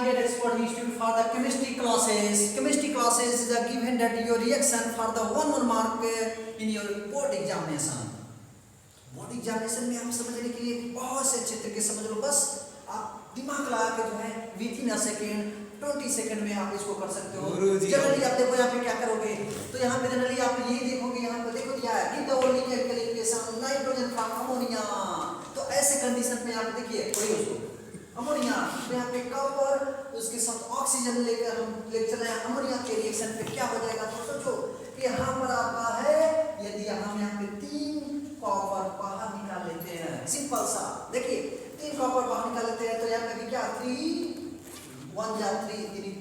get expert institute for the chemistry classes. Chemistry classes is a given that your reaction for the 1 mark in your board examination. Board examination में हम समझने के लिए बहुत से अच्छे तरीके समझ लो, बस आप दिमाग लगा के जो है विदिन अ सेकेंड 20 सेकंड में आप इसको कर सकते हो। जनरली आप देखो यहाँ पे क्या करोगे, तो यहाँ पे जनरली आप ये देखोगे, यहाँ पे देखो दिया है give the only chemical equation nitrogen from ammonia. तो ऐसे कंडीशन में आप देखिए पढ़िए उसको अमोनिया, तो यहाँ पे कॉपर उसके साथ ऑक्सीजन लेकर हम ले चले हैं अमोनिया के रिएक्शन पे क्या हो जाएगा। तो सोचो कि यहाँ पर आपका है, यदि हम यहाँ पे 3 कॉपर बाहर निकाल लेते हैं, सिंपल सा देखिए 3 कॉपर बाहर निकाल लेते हैं, तो यहाँ पे क्या 3 1 जा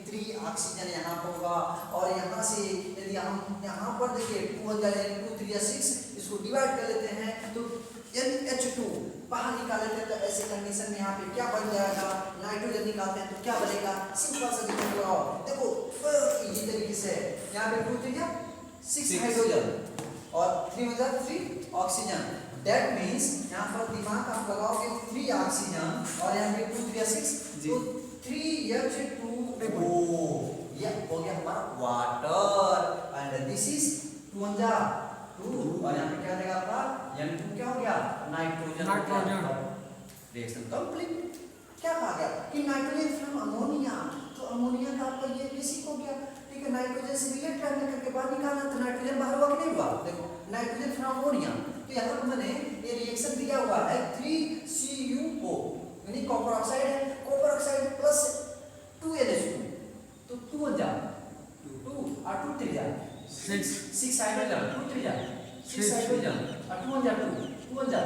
3 ऑक्सीजन यहाँ होगा, और यहाँ से यदि हम यहाँ पर देखिए 2 1 जा 2 3 या 6 इसको डिवाइड कर लेते हैं तो NH2 बाहर निकाल लेते हैं। तो ऐसे कंडीशन में यहाँ पे क्या बन जाएगा, नाइट्रोजन निकालते हैं तो क्या बनेगा, सिंपल सा देखो देखो इसी तरीके से यहाँ पे 2 3 या 6 हाइड्रोजन और 3 1 जा 3 ऑक्सीजन। दैट मींस यहाँ पर दिमाग आप लगाओगे 3 ऑक्सीजन और यहाँ पे 2 3 या 6 तो 3H2O ये हो गया हमारा वाटर एंड दिस इज 2 1 जा 2 और यहाँ पे क्या देगा आपका N2 क्या हो गया नाइट्रोजन। Reaction complete. क्या कहा गया कि नाइट्रोजन फ्रॉम अमोनिया, तो अमोनिया का आपका ये बेसिक हो गया, ठीक है। नाइट्रोजन से रिएक्ट करने करके बाहर निकालना, तो नाइट्रोजन बाहर हुआ कि नहीं हुआ, देखो नाइट्रोजन फ्रॉम अमोनिया। तो यहाँ पर मैंने ये रिएक्शन दिया हुआ है 3CuO यानी कॉपर ऑक्साइड है, कॉपर ऑक्साइड प्लस 2NH2 तो 2 1 जा 2 और 2 3 जा 6 हाइड्रोजन 2 3 जा 6 हाइड्रोजन और 2 1 जा 2 1 जा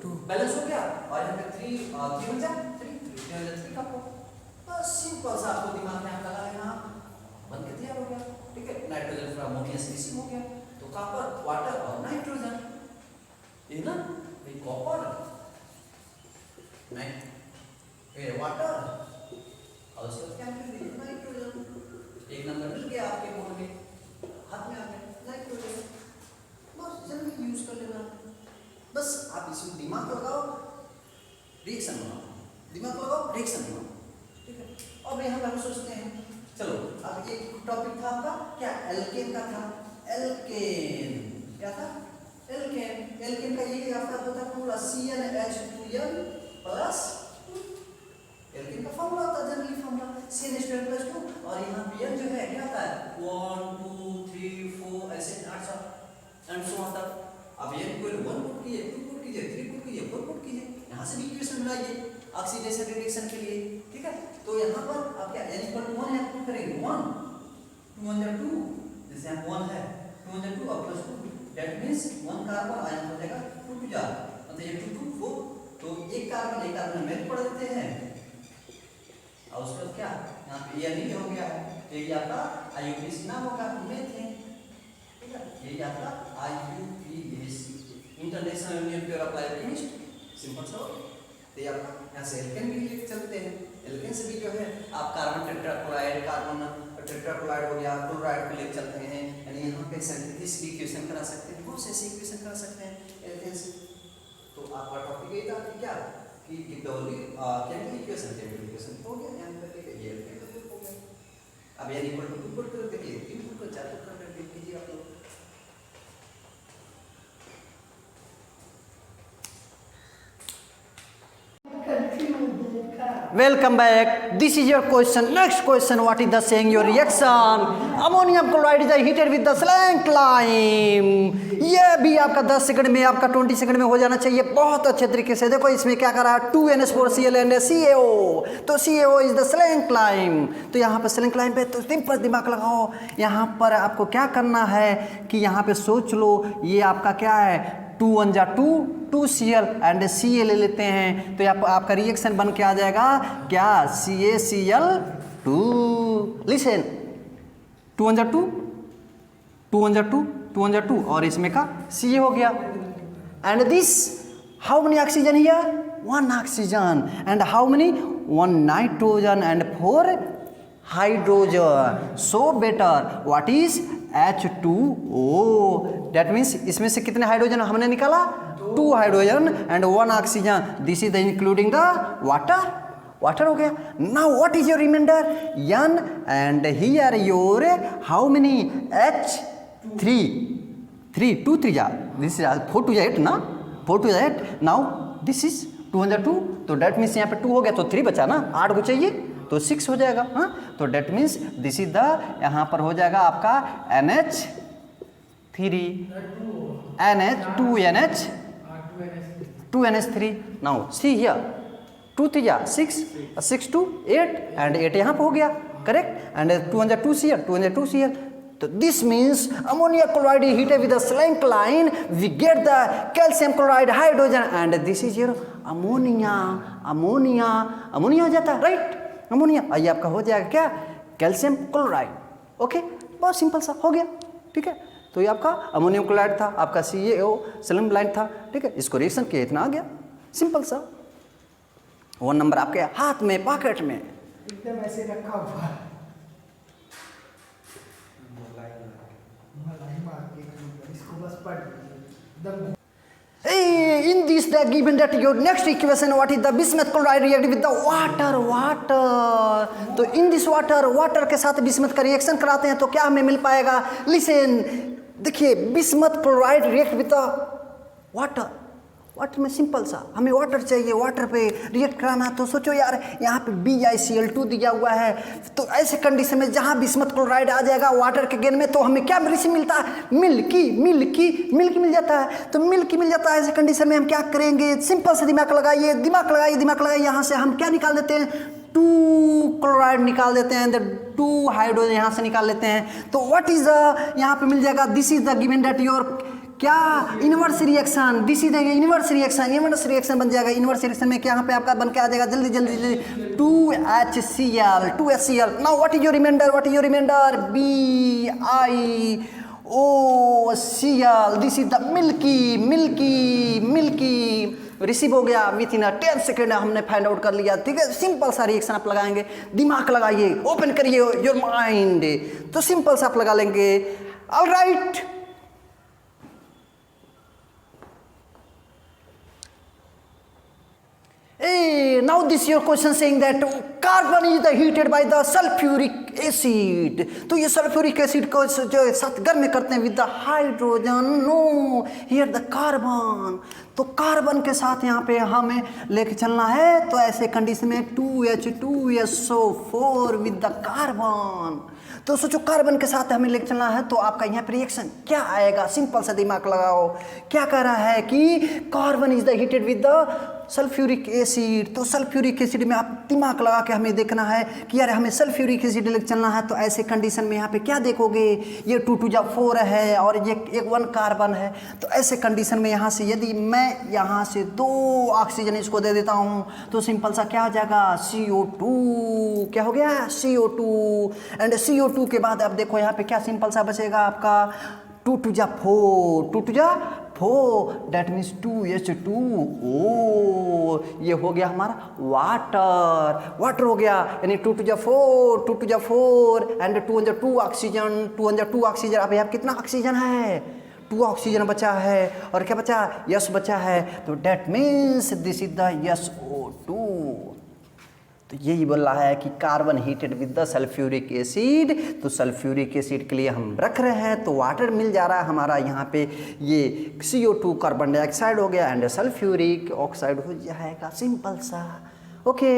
2 बैलेंस हो गया, और यहाँ पे 3 1 जा 3 कॉपर। बस सिंपल सा आपको दिमाग में आप लगा लेना, बन के तैयार हो गया, ठीक है। नाइट्रोजन फ्रॉम अमोनिया से रिसीव हो गया, तो कॉपर वाटर और नाइट्रोजन ये ना ये कॉपर वाटर और उसका क्या नाइट्रोजन। एक नंबर मिल गया आपके बोर्ड में, हाथ में आ गया नाइट्रोजन। बस जल्दी यूज कर लेना, बस आप इसमें दिमाग लगाओ रिएक्शन बनाओ, दिमाग लगाओ रिएक्शन बनाओ, ठीक है। अब यहाँ पर हम सोचते हैं चलो अब एक टॉपिक था आपका क्या एल्केन का था, एल्केन क्या था एल्केन। एल्केन का ये आपका होता है पूरा CnH2n प्लस एल्केन का फॉर्मूला होता है जनरली फॉर्मूला CnH2n+2 और यहाँ पे n जो है क्या आता है 1 2 3 4 ऐसे 8 एंड सो ऑन तक। अब n को 1 पुट कीजिए 2 पुट कीजिए 3 पुट कीजिए 4 पुट कीजिए, यहाँ से भी इक्वेशन बनाइए ऑक्सीडेशन रिएक्शन के लिए, ठीक है। तो यहाँ पर आप क्या n = 1 है पुट करेंगे 1 2 1 जा 2 जैसे यहाँ 1 है 2 1 जा 2 और plus 2 that means 1 carbon ion हो जाएगा 2 2 जा मतलब ये 2 2 4 तो एक कार्बन एक कार्बन में पढ़ देते हैं और उसके बाद क्या यहाँ पे ये नहीं हो गया है, तो ये आपका IUPAC नाम होगा मीथेन, ठीक है। ये आपका IUPAC international union pure applied chemist, simple सा। तो ये आपका यहाँ से एल्केन भी लिख चलते हैं, एल्केन से भी जो है आप कार्बन टेट्राक्लोराइड कार्बन टेट्राक्लोराइड हो गया क्लोराइड को ले चलते हैं, यानी यहाँ पे सिंथेसिस भी इक्वेशन करा सकते हैं, बहुत से इक्वेशन करा सकते हैं एल्केन से। तो आपका टॉपिक ये था कि क्या कि गिब्बर्ली केमिकल इक्वेशन हो गया, यहाँ पे ये एल्केन हो गया। अब n = 2 पुट कर देखिए 3 पुट कर 4 पुट कर देख कीजिए आप लोग। Welcome back. This is your question. Next question, what is the saying your reaction? Ammonium chloride is heated with the slank lime. ये भी आपका 10 सेकंड में आपका 20 सेकंड में हो जाना चाहिए बहुत अच्छे तरीके से। देखो इसमें क्या करा 2NH4Cl and CaO, तो CaO is the slank lime। तो यहाँ पर slank lime पे तो सिंपल दिमाग लगाओ, यहाँ पर आपको क्या करना है कि यहाँ पे सोच लो ये आपका क्या है 2 1 जा 2 2Cl एंड Ca ले लेते हैं, तो आपका रिएक्शन बन के आ जाएगा क्या CaCl2। लिसन 2 1 जा 2 2 1 जा 2 2 1 जा 2 और इसमें का Ca हो गया and this how many oxygen here 1 oxygen and how many 1 nitrogen and 4 hydrogen. So better what is H2O। That means इसमें से कितने हाइड्रोजन हमने निकाला 2 hydrogen and 1 oxygen. This is the including the water water हो गया। Now what is your reminder n and here your how many h 3 2 3 जा this is 4 2 8 ना 4 2 8 now this is 202 तो डेट मीन्स यहाँ पे 2 हो गया तो 3 बचा ना 8 को चाहिए तो 6 हो जाएगा। हाँ तो that means this is the यहाँ पर हो जाएगा आपका NH3 NH 2NH3 now see here 2 3 जा 6 6 2 8 एंड 8 यहाँ पे हो गया correct and 202 C here 202 C here तो this means ammonia chloride heated with a saline we get the calcium chloride hydrogen and this is your ammonia हो जाता है right ammonia. आइए आपका हो जाएगा क्या कैल्शियम क्लोराइड। ओके बहुत सिंपल सा हो गया ठीक है। तो ये आपका अमोनियम क्लोराइड था आपका CaO सेलेनियम ब्लाइंड था ठीक है। इसको रिएक्शन किया इतना आ गया सिंपल सा। 1 नंबर आपके हाथ में पॉकेट में एकदम ऐसे रखा हुआ इसको बस पढ़ एकदम। In this the given that your next equation what is the bismuth chloride react with the water तो in this water के साथ bismuth का रिएक्शन कराते हैं तो क्या हमें मिल पाएगा। लिसन देखिए bismuth chloride react with the water में सिंपल सा हमें वाटर चाहिए वाटर पे रिएक्ट कराना तो सोचो यार यहाँ पे BiCl2 दिया हुआ है तो ऐसे कंडीशन में जहाँ बिस्मथ क्लोराइड आ जाएगा वाटर के गेन में तो हमें क्या रिसी मिलता है मिल्की मिल जाता है। तो मिल्की मिल जाता है ऐसे कंडीशन में हम क्या करेंगे सिंपल से दिमाग लगाइए यहाँ से हम क्या निकाल देते हैं 2 क्लोराइड निकाल देते हैं 2 हाइड्रोजन यहाँ से निकाल लेते हैं तो व्हाट इज द यहाँ पे मिल जाएगा this is the given that your क्या inverse reaction this is inverse reaction बन जाएगा। इनवर्स रिएक्शन में क्या यहाँ पे आपका बन के आ जाएगा जल्दी 2HCl now what is your reminder BiOCl this is the milky receive हो गया विथ इन 10 सेकेंड हमने फाइंड आउट कर लिया ठीक है। सिंपल सा रिएक्शन आप लगाएंगे दिमाग लगाइए ओपन करिए योर माइंड तो सिंपल सा आप लगा लेंगे alright. Now this your question saying that carbon is heated by the sulfuric acid तो ये सल्फ्यूरिक एसिड को जो साथ गर्म करते हैं with the hydrogen no here the carbon तो कार्बन के साथ यहाँ पे हमें लेके चलना है तो ऐसे कंडीशन में 2H2SO4 with the carbon तो सोचो कार्बन के साथ हमें लेके चलना है तो आपका यहाँ पे रिएक्शन क्या आएगा सिंपल सा दिमाग लगाओ क्या कह रहा है कि carbon is the heated with the sulphuric acid तो सल्फ्यूरिक एसिड में आप दिमाग लगा के हमें देखना है कि यार हमें सल्फ्यूरिक एसिड लेके चलना है तो ऐसे कंडीशन में यहाँ पे क्या देखोगे ये 2 2 4 है और ये 1 कार्बन है तो ऐसे कंडीशन में यहाँ से यदि मैं यहाँ से 2 ऑक्सीजन इसको दे देता हूँ तो सिंपल सा क्या हो जाएगा CO2 क्या हो गया CO2 एंड CO2 के बाद आप देखो यहाँ पे क्या सिंपल सा बचेगा आपका 2 2 4 डेट मीन्स 2H2O ये हो गया हमारा वाटर हो गया यानी 2 2 4 एंड 202 ऑक्सीजन अब यहाँ कितना ऑक्सीजन है 2 ऑक्सीजन बचा है और क्या बचा यस बचा है तो that means this is the SO2 तो यही बोल रहा है कि carbon heated with the sulphuric acid तो सल्फ्यूरिक एसिड के लिए हम रख रहे हैं तो वाटर मिल जा रहा है हमारा यहाँ पे ये CO2 कार्बन डाइऑक्साइड हो गया एंड सल्फ्यूरिक ऑक्साइड हो जाएगा सिंपल सा okay.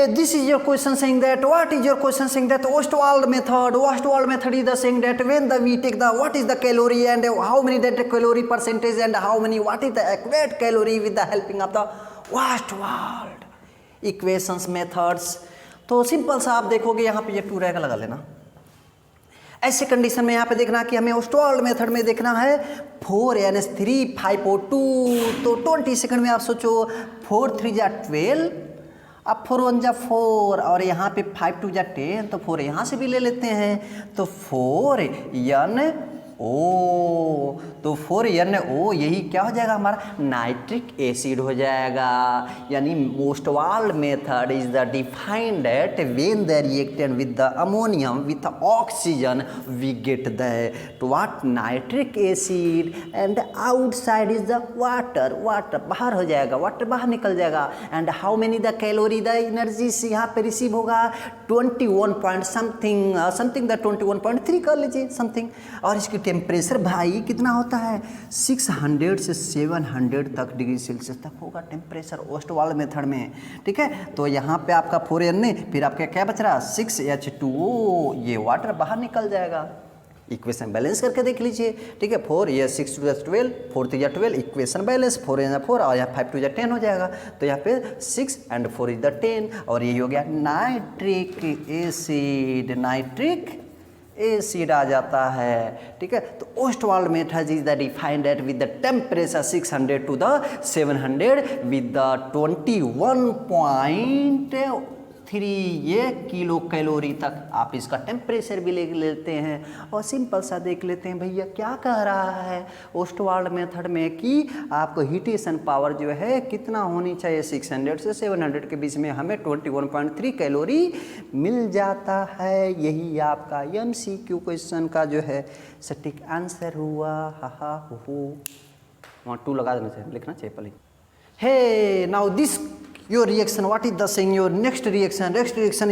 This is your question saying that what is your question saying that Ostwald method is the saying that when we take the what is the calorie and how many that calorie percentage and how many what is the accurate calorie with the helping of the Ostwald equations methods तो simple सा आप देखोगे यहाँ पे ये 2 रहेगा लगा लेना ऐसे कंडीशन में यहाँ पे देखना कि हमें ओस्टवाल्ड मेथड में देखना है 4NH3 5O2 तो 20 सेकंड में आप सोचो 4 3 जा 12 अब 4 1 जा 4 और यहाँ पे 5 2 जा 10 तो 4 यहाँ से भी ले लेते हैं तो 4N ओ, तो 4NO यही क्या हो जाएगा हमारा नाइट्रिक एसिड हो जाएगा। यानी most wall method is the defined that when the reactant with the ammonium with oxygen we get the what nitric acid and outside is the water, water बाहर हो जाएगा, वाटर बाहर निकल जाएगा। And how many the calorie the energy यहाँ पे receive होगा 21 point something the 21.3 कर लीजिए समथिंग। और इसकी टेम्परेचर भाई कितना होता है 600 से 700 तक डिग्री सेल्सियस तक होगा टेम्परेचर ओस्टवाल मेथड में। ठीक है, तो यहाँ पे आपका 4Na, फिर आपका क्या बच रहा 6H2O, ये वाटर बाहर निकल जाएगा। इक्वेशन बैलेंस करके देख लीजिए। ठीक है, 4 ये 6 2 12, 4 3 12, इक्वेशन बैलेंस 4 4 और यहाँ 5 2 10 हो जाएगा। तो यहाँ पे 6 and 4 इज द 10 और ये हो गया नाइट्रिक एसिड, नाइट्रिक एसिड आ जाता है। ठीक है, तो Ostwald method is the defined at with the temperature 600 to the 700 with the 21.3 ये किलो कैलोरी तक आप इसका टेम्परेचर भी ले लेते हैं। और सिंपल सा देख लेते हैं भैया क्या कह रहा है ओस्टवाल्ड मेथड में कि आपको हीटेशन पावर जो है कितना होनी चाहिए 600 से 700 के बीच में हमें 21.3 कैलोरी मिल जाता है। यही आपका MCQ क्वेश्चन का जो है सटीक आंसर हुआ। हा हो वहाँ 2 लगा देना चाहिए, लिखना चाहिए पहले। Hey now this your reaction, what is the saying your next reaction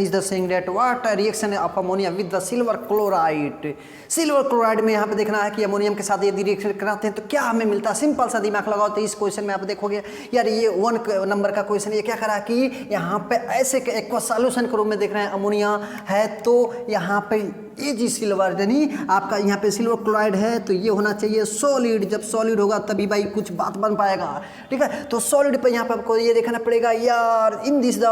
is the saying that what a reaction of ammonia with the silver chloride में यहाँ पे देखना है कि अमोनियम के साथ यदि रिएक्शन कराते हैं तो क्या हमें मिलता है। सिंपल सा दिमाग लगाओ तो इस क्वेश्चन में आप देखोगे यार ये 1 नंबर का क्वेश्चन ये क्या करा कि यहाँ पे ऐसे एक सॉल्यूशन के रूप में देख रहे हैं अमोनिया है तो यहाँ पे Ag सिल्वर यानी आपका यहाँ पे सिल्वर क्लोराइड है तो ये होना चाहिए सॉलिड। जब सॉलिड होगा तभी भाई कुछ बात बन पाएगा। ठीक है, तो सॉलिड पे यहाँ पे आपको ये देखना पड़ेगा यार in this the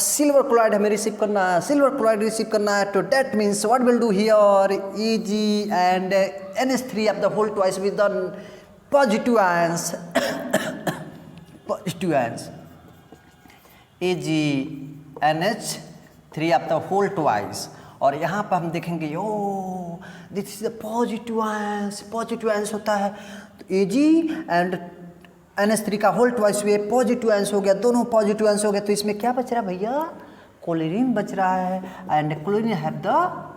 silver chloride हमें रिसीव करना है, सिल्वर क्लोराइड रिसीव करना है। तो that means what will do here Ag and NH3 of the whole twice with the positive ions AgNH3 of the whole twice. और यहाँ पर हम देखेंगे yo this is the positive ions होता है तो Ag एंड NH3 का whole twice वे पॉजिटिव आयंस हो गया, दोनों पॉजिटिव आयंस हो गया। तो इसमें क्या बच रहा है भैया क्लोरीन बच रहा है and chlorine have the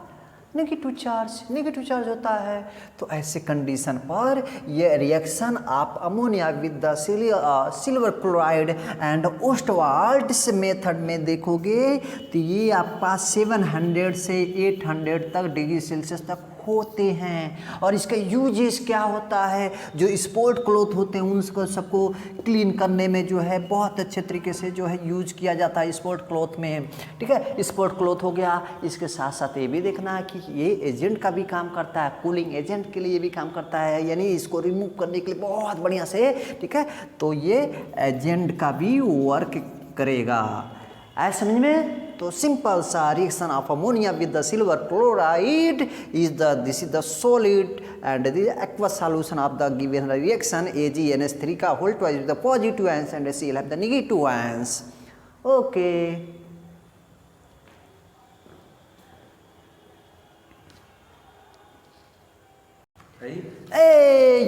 negative charge होता है। तो ऐसे कंडीशन पर ये रिएक्शन आप ammonia with the silver chloride and Ostwald's method में देखोगे तो ये आपका 700 से 800 तक डिग्री सेल्सियस तक होते हैं। और इसका यूजेस क्या होता है, जो स्पोर्ट क्लॉथ होते हैं उनको सबको क्लीन करने में जो है बहुत अच्छे तरीके से जो है यूज किया जाता है स्पोर्ट क्लॉथ में। ठीक है, स्पोर्ट क्लॉथ हो गया। इसके साथ साथ ये भी देखना है कि ये एजेंट का भी काम करता है, कूलिंग एजेंट के लिए भी काम करता है, यानी इसको रिमूव करने के लिए बहुत बढ़िया से। ठीक है, तो ये एजेंट का भी वर्क करेगा। आया समझ में? तो सिंपल सा reaction of ammonia with the silver chloride is this is the solid and the aqueous solution of the given reaction AgNH3 का whole twice with the positive ions and Cl have the negative ions. Okay,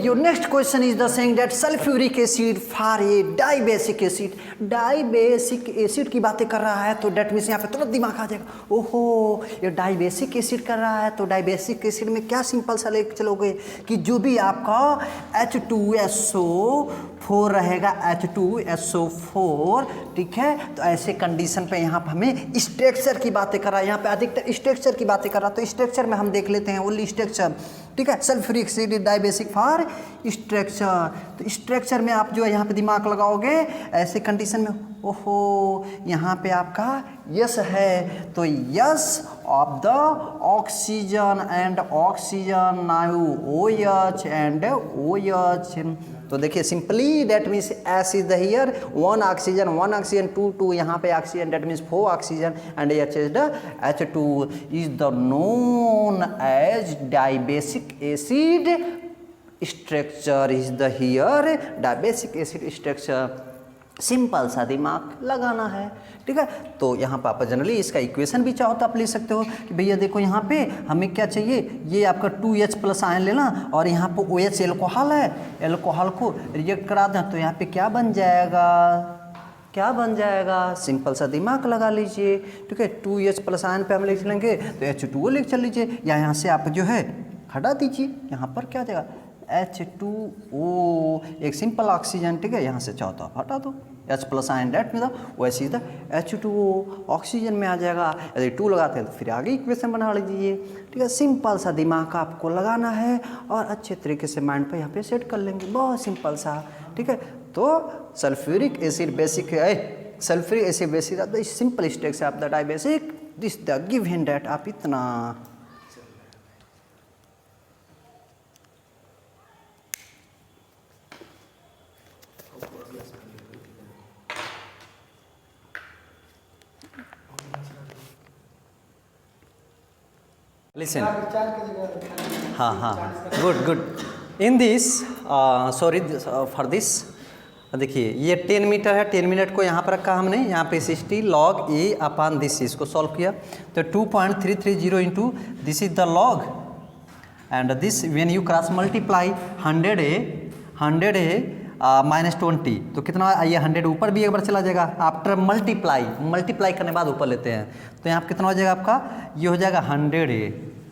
your next question is the saying that sulfuric acid for a dibasic acid, dibasic acid की बातें कर रहा है तो that means यहाँ पे तुरंत दिमाग आ जाएगा ओहो ये डाइबेसिक एसिड कर रहा है। तो डाइबेसिक एसिड में क्या सिंपल सा लेके चलोगे कि जो भी आपका H2SO4 रहेगा H2SO4। ठीक है, तो ऐसे कंडीशन पे यहाँ पर हमें स्ट्रक्चर की बातें कर रहा है, यहाँ पे अधिकतर स्ट्रक्चर की बातें कर रहा है। तो स्ट्रक्चर में हम देख लेते हैं ओनली स्ट्रक्चर। ठीक है, sulphuric acid dibasic for structure. तो स्ट्रक्चर में आप जो है यहाँ पे दिमाग लगाओगे ऐसे कंडीशन में ओहो यहाँ पे आपका यस है तो yes of the oxygen and oxygen now OH and OH। तो देखिए simply that means S is the here 1 oxygen 2 यहाँ पे oxygen that means 4 oxygen and H is the H2 is the known as dibasic acid structure is the here dibasic acid structure. Simple सा दिमाग लगाना है, ठीक है। तो यहाँ पर आप जनरली इसका इक्वेशन भी चाहो तो आप ले सकते हो कि भैया देखो यहाँ पे हमें क्या चाहिए, ये आपका 2H प्लस आयन लेना और यहाँ पर OH एल्कोहल है, एल्कोहल को रिएक्ट करा दें तो यहाँ पे क्या बन जाएगा, क्या बन जाएगा, सिंपल सा दिमाग लगा लीजिए, ठीक है। 2H प्लस आयन पे हम लिख लेंगे तो H2O लिख चल लीजिए, या यहाँ से आप जो है हटा दीजिए, यहाँ पर क्या जाएगा H2O, एक सिंपल ऑक्सीजन, ठीक है। यहाँ से चाहो तो आप हटा दो H प्लस आयन डेट में था, वैसे ही था H2O ऑक्सीजन में आ जाएगा। यदि 2 लगाते हैं तो फिर आगे इक्वेशन बना लीजिए, ठीक है। सिंपल सा दिमाग आपको लगाना है और अच्छे तरीके से माइंड पे यहाँ पे सेट कर लेंगे, बहुत सिंपल सा, ठीक है। तो सल्फ्यूरिक एसिड बेसिक है, sulphuric acid basic the simple stakes of the di basic this the given date, आप इतना listen, हाँ, good in this sorry for this, देखिए ये 10 मीटर है, 10 मिनट को यहाँ पर रखा हमने, यहाँ पे 60 log A अपान दिस, इसको सॉल्व किया तो 2.330 into this is the log and this when you cross multiply 100A minus 20 तो कितना, ये 100 ऊपर भी एक बार चला जाएगा आफ्टर मल्टीप्लाई करने बाद ऊपर लेते हैं तो यहाँ पर कितना हो जाएगा आपका, ये हो जाएगा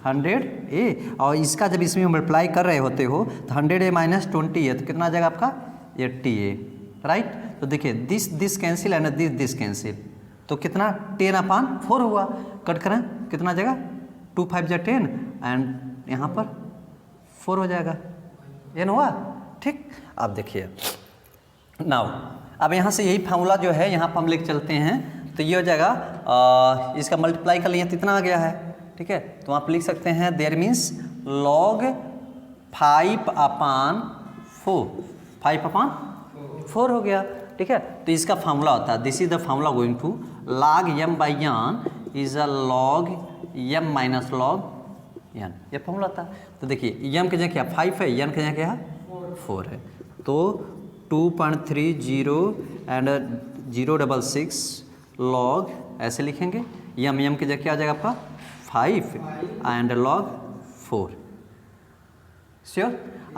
100A और इसका जब इसमें मल्टीप्लाई कर रहे होते हो तो 100A माइनस 20 है तो कितना आ जाएगा आपका 80A, राइट। तो देखिए this cancel and this cancel तो कितना 10/4 हुआ, कट करें कितना आ जाएगा 2 5 जा 10 एंड यहाँ पर 4 हो जाएगा, ये ना हुआ, ठीक। अब देखिए नाउ अब यहाँ से यही फार्मूला जो है यहाँ पर हम लेके चलते हैं तो ये हो जाएगा इसका मल्टीप्लाई कर लिए तो इतना आ गया है, ठीक है। तो आप लिख सकते हैं देयर मीन्स log 5/4 हो गया, ठीक है। तो इसका फार्मूला होता है this is the formula going to log m by n is a log m minus log n, ये फार्मूला होता है। तो देखिए m की जगह क्या 5 है, n की जगह क्या है 4 है, तो 2.30 एंड 066 log ऐसे लिखेंगे, m की जगह क्या आ जाएगा आपका 5 एंड log 4, श्योर।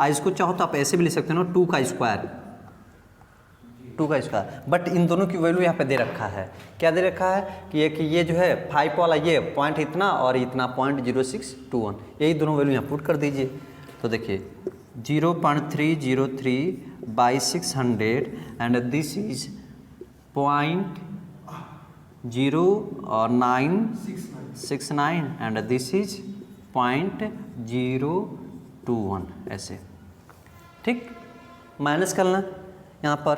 इसको चाहो तो आप ऐसे भी लिख सकते हो 2 का स्क्वायर, बट इन दोनों की वैल्यू यहाँ पे दे रखा है, क्या दे रखा है कि ये जो है 5 वाला ये पॉइंट इतना और इतना 0.0621, यही दोनों वैल्यू यहाँ पुट कर दीजिए। तो देखिए 0.303 by 600 and this is 0.0969 and this is 0.021, ऐसे, ठीक। माइनस करना यहाँ पर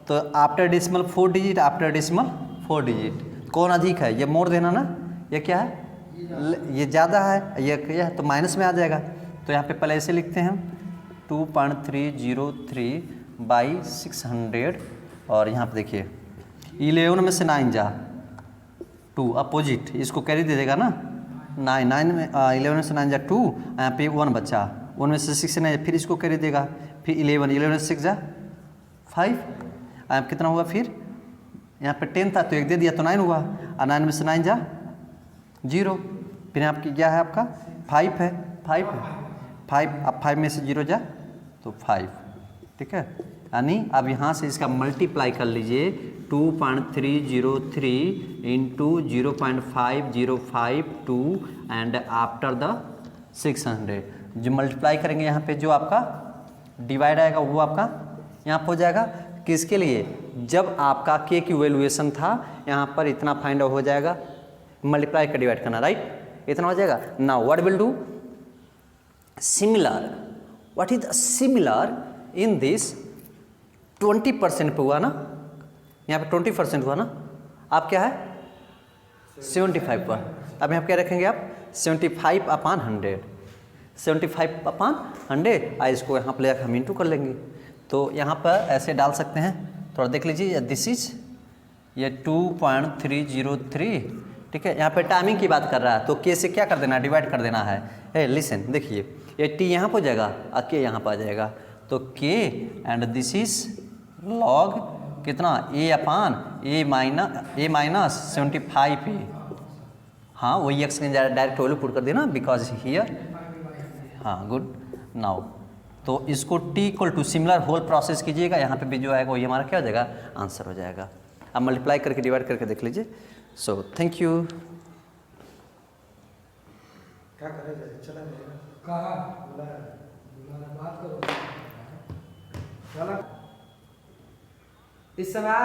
तो after decimal 4 digit, after decimal 4 digit कौन अधिक है, ये मोड़ देना ना, ये क्या है, ये ज़्यादा है, ये क्या है तो माइनस में आ जाएगा। तो यहाँ पे पहले ऐसे लिखते हैं 2.303 बाई 600 और यहाँ पे देखिए 11 में से 9 जा 2 अपोजिट, इसको कैरी दे देगा ना 9 में 11 में से 9 जा 2, यहाँ पे 1 बचा, 1 में से 6 नहीं, फिर इसको कैरी देगा, फिर 11 में से 6 जा 5, कितना हुआ, फिर यहाँ पे 10 था तो 1 दे दिया तो 9 हुआ, और 9 में से 9 जा 0, फिर आपकी क्या है आपका 5 है, 5 अब 5 में से 0 जा तो 5, ठीक है। यानी अब यहाँ से इसका मल्टीप्लाई कर लीजिए 2.303 इंटू 0.5052 एंड आफ्टर द 600 जो मल्टीप्लाई करेंगे यहाँ पे जो आपका डिवाइड आएगा वो आपका यहाँ पर हो जाएगा, किसके लिए, जब आपका के की वैल्यूएशन था यहाँ पर इतना फाइंड आउट हो जाएगा, मल्टीप्लाई का डिवाइड करना, राइट, इतना हो जाएगा। Now what will do similar, what is similar in this 20% पे हुआ ना, यहाँ पे 20% हुआ ना, आप क्या है 75 पर, अब यहाँ क्या रखेंगे आप 75/100, 75/100 इसको यहाँ पर लेकर हम इंटू कर लेंगे। तो यहाँ पर ऐसे डाल सकते हैं, थोड़ा देख लीजिए, दिस इज ये 2.303, ठीक है। यहाँ पे टाइमिंग की बात कर रहा है तो के से क्या कर देना, डिवाइड कर देना है। ए लिसन, देखिए ये टी यहाँ पर हो जाएगा और के यहाँ पर आ जाएगा, तो के एंड दिस इज log कितना a माइनस 75 a। हाँ वही एक्स डायरेक्ट वैल्यू पुट कर देना बिकॉज हियर। हाँ गुड। नाउ तो इसको t equal to similar whole process कीजिएगा, यहाँ पे भी जो आएगा वही हमारा क्या हो जाएगा, आंसर हो जाएगा। अब मल्टीप्लाई करके डिवाइड करके देख लीजिए। So thank you. क्या करेगा, चला जाएगा कहाँ, बुला बात करो चला इस समय।